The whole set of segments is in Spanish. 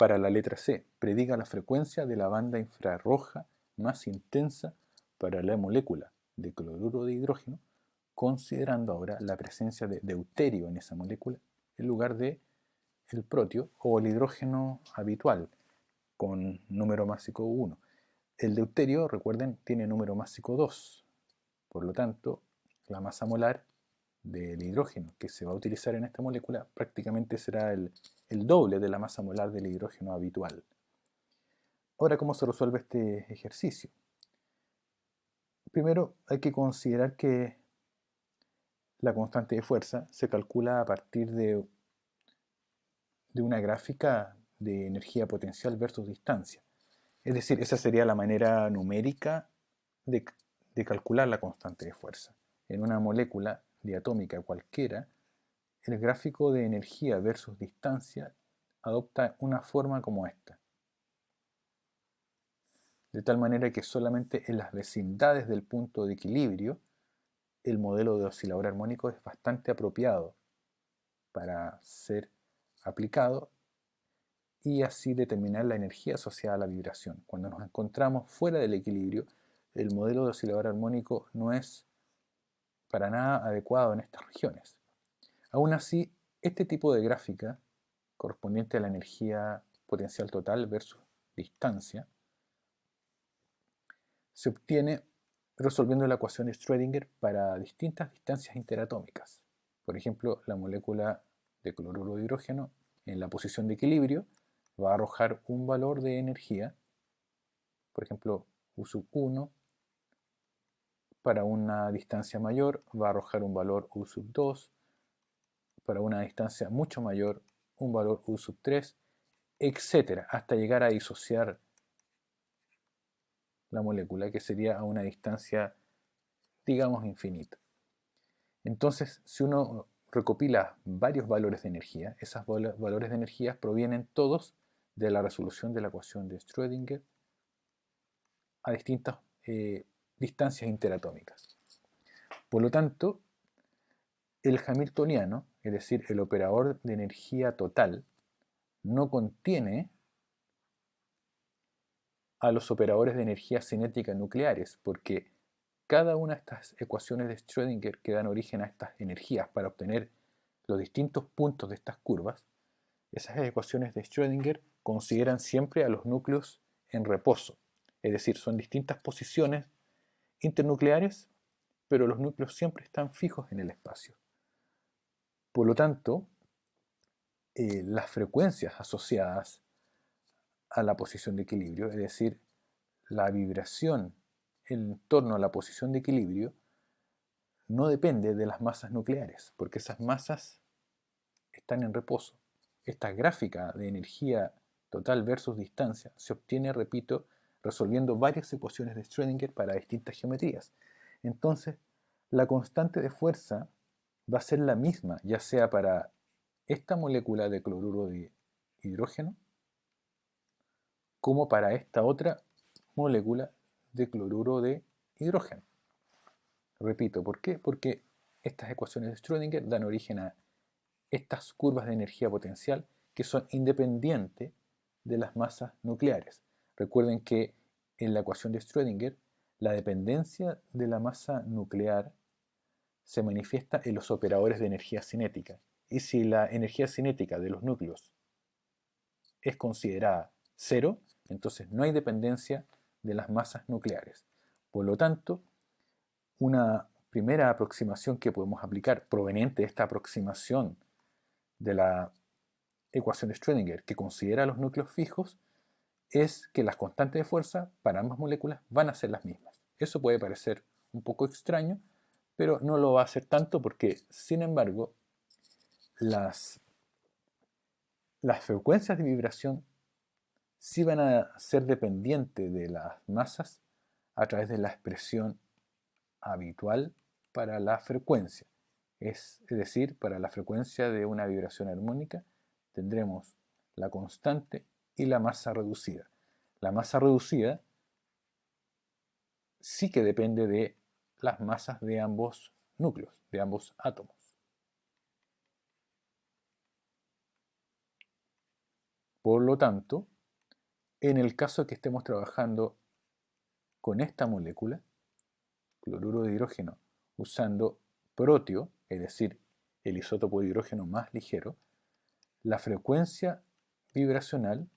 Para la letra C, prediga la frecuencia de la banda infrarroja más intensa para la molécula de cloruro de hidrógeno, considerando ahora la presencia de deuterio en esa molécula en lugar de el protio o el hidrógeno habitual con número másico 1. El deuterio, recuerden, tiene número másico 2. Por lo tanto, la masa molar del hidrógeno que se va a utilizar en esta molécula prácticamente será el doble de la masa molar del hidrógeno habitual. Ahora, ¿cómo se resuelve este ejercicio? Primero, hay que considerar que la constante de fuerza se calcula a partir de una gráfica de energía potencial versus distancia. Es decir, esa sería la manera numérica de calcular la constante de fuerza. En una molécula diatómica cualquiera, el gráfico de energía versus distancia adopta una forma como esta. De tal manera que solamente en las vecindades del punto de equilibrio, el modelo de oscilador armónico es bastante apropiado para ser aplicado y así determinar la energía asociada a la vibración. Cuando nos encontramos fuera del equilibrio, el modelo de oscilador armónico no es para nada adecuado en estas regiones. Aún así, este tipo de gráfica, correspondiente a la energía potencial total versus distancia, se obtiene resolviendo la ecuación de Schrödinger para distintas distancias interatómicas. Por ejemplo, la molécula de cloruro de hidrógeno en la posición de equilibrio va a arrojar un valor de energía, por ejemplo, U sub 1, para una distancia mayor va a arrojar un valor U sub 2, para una distancia mucho mayor un valor U sub 3, etc., hasta llegar a disociar la molécula, que sería a una distancia, digamos, infinita. Entonces, si uno recopila varios valores de energía, esos valores de energía provienen todos de la resolución de la ecuación de Schrödinger a distintas distancias interatómicas. Por lo tanto, el hamiltoniano, es decir, el operador de energía total, no contiene a los operadores de energía cinética nucleares, porque cada una de estas ecuaciones de Schrödinger que dan origen a estas energías para obtener los distintos puntos de estas curvas, esas ecuaciones de Schrödinger consideran siempre a los núcleos en reposo, es decir, son distintas posiciones internucleares, pero los núcleos siempre están fijos en el espacio. Por lo tanto, las frecuencias asociadas a la posición de equilibrio, es decir, la vibración en torno a la posición de equilibrio, no depende de las masas nucleares, porque esas masas están en reposo. Esta gráfica de energía total versus distancia se obtiene, repito, resolviendo varias ecuaciones de Schrödinger para distintas geometrías. Entonces, la constante de fuerza va a ser la misma, ya sea para esta molécula de cloruro de hidrógeno, como para esta otra molécula de cloruro de hidrógeno. Repito, ¿por qué? Porque estas ecuaciones de Schrödinger dan origen a estas curvas de energía potencial que son independientes de las masas nucleares. Recuerden que en la ecuación de Schrödinger la dependencia de la masa nuclear se manifiesta en los operadores de energía cinética. Y si la energía cinética de los núcleos es considerada cero, entonces no hay dependencia de las masas nucleares. Por lo tanto, una primera aproximación que podemos aplicar proveniente de esta aproximación de la ecuación de Schrödinger que considera los núcleos fijos es que las constantes de fuerza para ambas moléculas van a ser las mismas. Eso puede parecer un poco extraño, pero no lo va a ser tanto porque, sin embargo, las frecuencias de vibración sí van a ser dependientes de las masas a través de la expresión habitual para la frecuencia. Es decir, para la frecuencia de una vibración armónica tendremos la constante y la masa reducida. La masa reducida sí que depende de las masas de ambos núcleos, de ambos átomos. Por lo tanto, en el caso que estemos trabajando con esta molécula, cloruro de hidrógeno, usando protio, es decir, el isótopo de hidrógeno más ligero, la frecuencia vibracional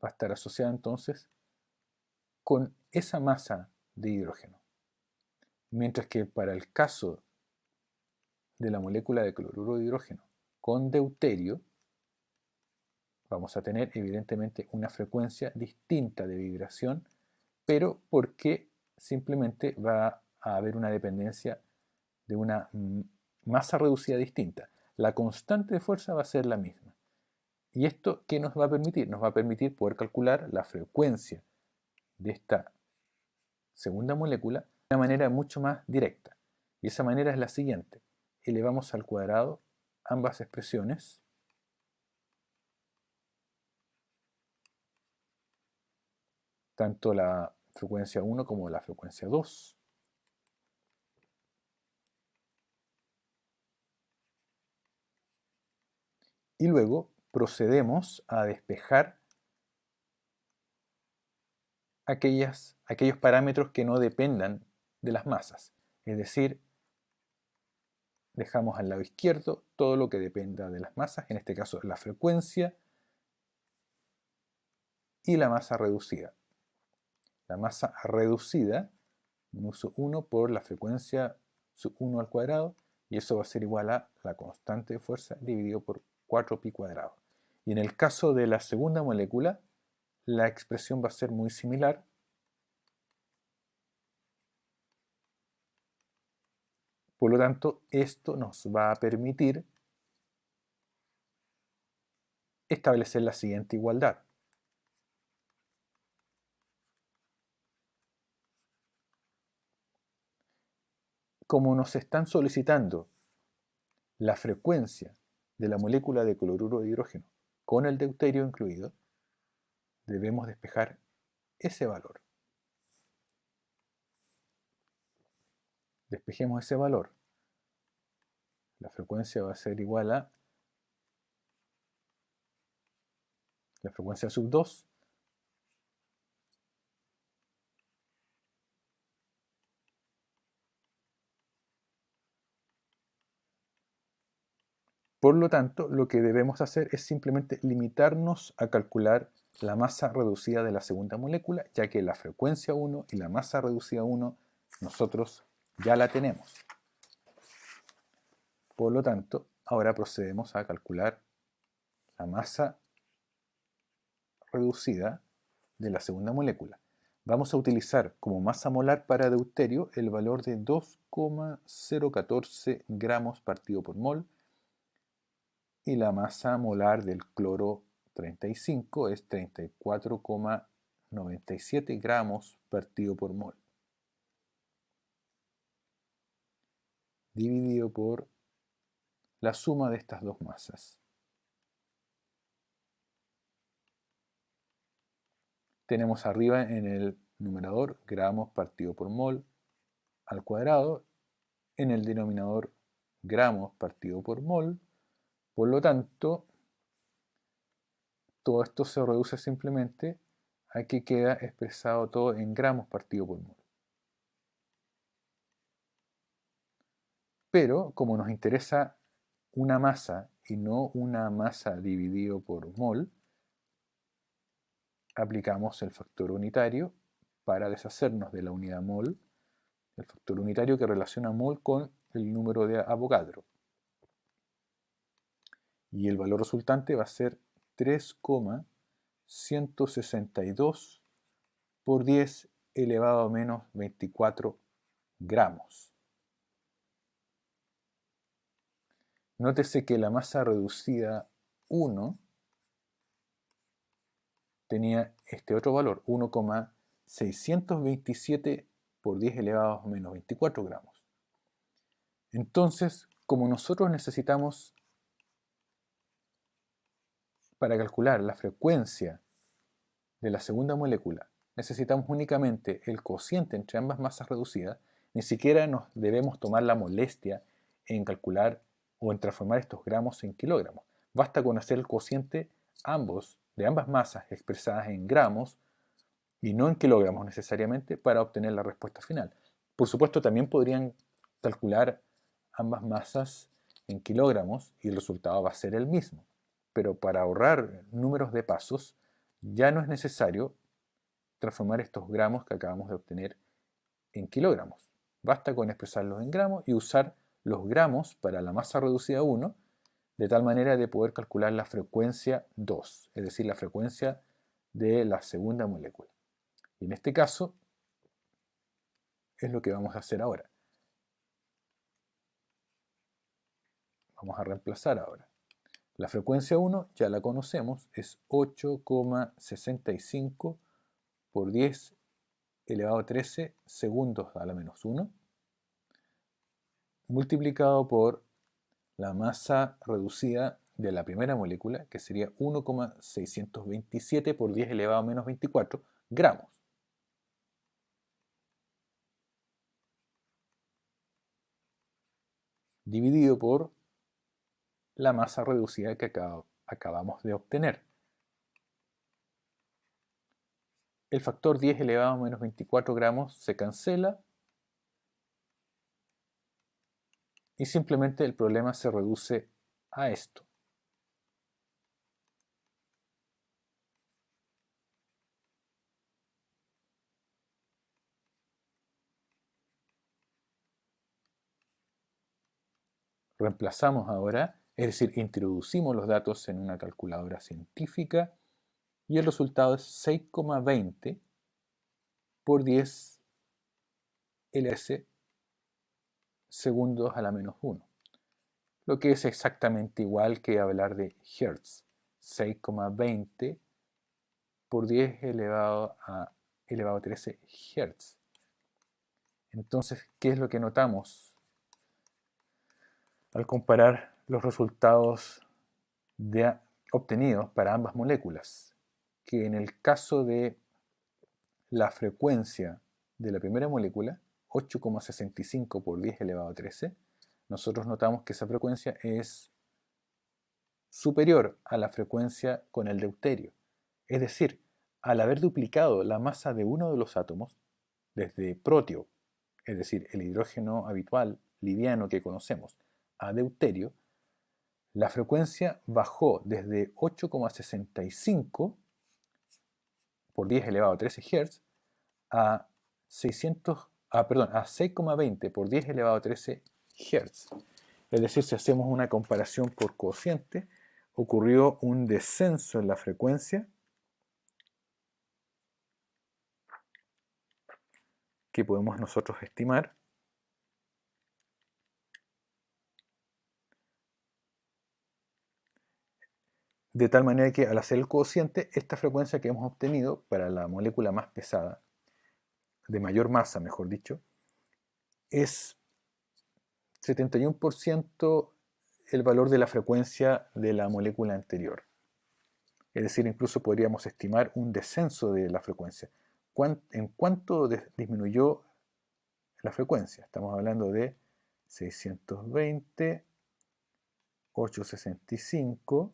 va a estar asociada entonces con esa masa de hidrógeno. Mientras que para el caso de la molécula de cloruro de hidrógeno con deuterio, vamos a tener evidentemente una frecuencia distinta de vibración, pero porque simplemente va a haber una dependencia de una masa reducida distinta. La constante de fuerza va a ser la misma. ¿Y esto qué nos va a permitir? Nos va a permitir poder calcular la frecuencia de esta segunda molécula de una manera mucho más directa. Y esa manera es la siguiente. Elevamos al cuadrado ambas expresiones tanto la frecuencia 1 como la frecuencia 2. Y luego procedemos a despejar aquellos parámetros que no dependan de las masas. Es decir, dejamos al lado izquierdo todo lo que dependa de las masas, en este caso la frecuencia y la masa reducida. La masa reducida, uso 1 por la frecuencia sub 1 al cuadrado, y eso va a ser igual a la constante de fuerza dividido por 4pi cuadrado. Y en el caso de la segunda molécula, la expresión va a ser muy similar. Por lo tanto, esto nos va a permitir establecer la siguiente igualdad. Como nos están solicitando la frecuencia de la molécula de cloruro de hidrógeno con el deuterio incluido, debemos despejar ese valor. Despejemos ese valor. La frecuencia va a ser igual a la frecuencia sub 2 Por lo tanto, lo que debemos hacer es simplemente limitarnos a calcular la masa reducida de la segunda molécula, ya que la frecuencia 1 y la masa reducida 1 nosotros ya la tenemos. Por lo tanto, ahora procedemos a calcular la masa reducida de la segunda molécula. Vamos a utilizar como masa molar para deuterio el valor de 2,014 gramos partido por mol, y la masa molar del cloro 35 es 34,97 gramos partido por mol, dividido por la suma de estas dos masas. Tenemos arriba en el numerador gramos partido por mol al cuadrado, en el denominador gramos partido por mol. Por lo tanto, todo esto se reduce simplemente a que queda expresado todo en gramos partido por mol. Pero como nos interesa una masa y no una masa dividido por mol, aplicamos el factor unitario para deshacernos de la unidad mol, el factor unitario que relaciona mol con el número de Avogadro. Y el valor resultante va a ser 3,162 por 10 elevado a menos 24 gramos. Nótese que la masa reducida 1 tenía este otro valor, 1,627 por 10 elevado a menos 24 gramos. Entonces, como nosotros necesitamos, para calcular la frecuencia de la segunda molécula, necesitamos únicamente el cociente entre ambas masas reducidas, ni siquiera nos debemos tomar la molestia en calcular o en transformar estos gramos en kilogramos. Basta con hacer el cociente de ambas masas expresadas en gramos y no en kilogramos necesariamente para obtener la respuesta final. Por supuesto, también podrían calcular ambas masas en kilogramos y el resultado va a ser el mismo. Pero para ahorrar números de pasos, ya no es necesario transformar estos gramos que acabamos de obtener en kilogramos. Basta con expresarlos en gramos y usar los gramos para la masa reducida 1, de tal manera de poder calcular la frecuencia 2, es decir, la frecuencia de la segunda molécula. Y en este caso es lo que vamos a hacer ahora. Vamos a reemplazar ahora. La frecuencia 1 ya la conocemos, es 8,65 por 10 elevado a 13 segundos a la menos 1, multiplicado por la masa reducida de la primera molécula, que sería 1,627 por 10 elevado a menos 24 gramos. Dividido por la masa reducida que acabamos de obtener. El factor 10 elevado a menos 24 gramos se cancela y simplemente el problema se reduce a esto. Reemplazamos ahora, es decir, introducimos los datos en una calculadora científica y el resultado es 6,20 por 10 ls segundos a la menos 1, lo que es exactamente igual que hablar de hertz, 6,20 por 10 elevado a 13 hertz. Entonces, ¿qué es lo que notamos al comparar los resultados obtenidos para ambas moléculas? Que en el caso de la frecuencia de la primera molécula, 8,65 por 10 elevado a 13, nosotros notamos que esa frecuencia es superior a la frecuencia con el deuterio. Es decir, al haber duplicado la masa de uno de los átomos, desde protio, es decir, el hidrógeno habitual, liviano que conocemos, a deuterio, la frecuencia bajó desde 8,65 por 10 elevado a 13 Hz a 6,20 por 10 elevado a 13 Hz. Es decir, si hacemos una comparación por cociente, ocurrió un descenso en la frecuencia que podemos nosotros estimar de tal manera que al hacer el cociente, esta frecuencia que hemos obtenido para la molécula más pesada, de mayor masa, mejor dicho, es 71% el valor de la frecuencia de la molécula anterior. Es decir, incluso podríamos estimar un descenso de la frecuencia. ¿En cuánto disminuyó la frecuencia? Estamos hablando de 620, 865,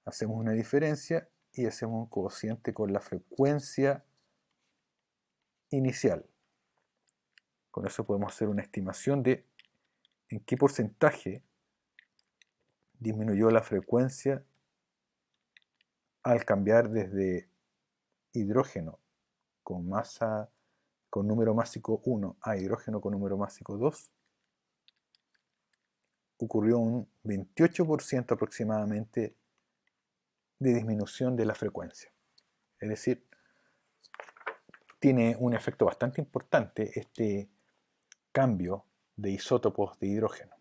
hacemos una diferencia y hacemos un cociente con la frecuencia inicial. Con eso podemos hacer una estimación de en qué porcentaje disminuyó la frecuencia al cambiar desde hidrógeno con número másico 1 a hidrógeno con número másico 2. Ocurrió un 28% aproximadamente de disminución de la frecuencia. Es decir, tiene un efecto bastante importante este cambio de isótopos de hidrógeno.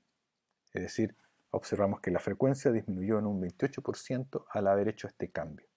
Es decir, observamos que la frecuencia disminuyó en un 28% al haber hecho este cambio.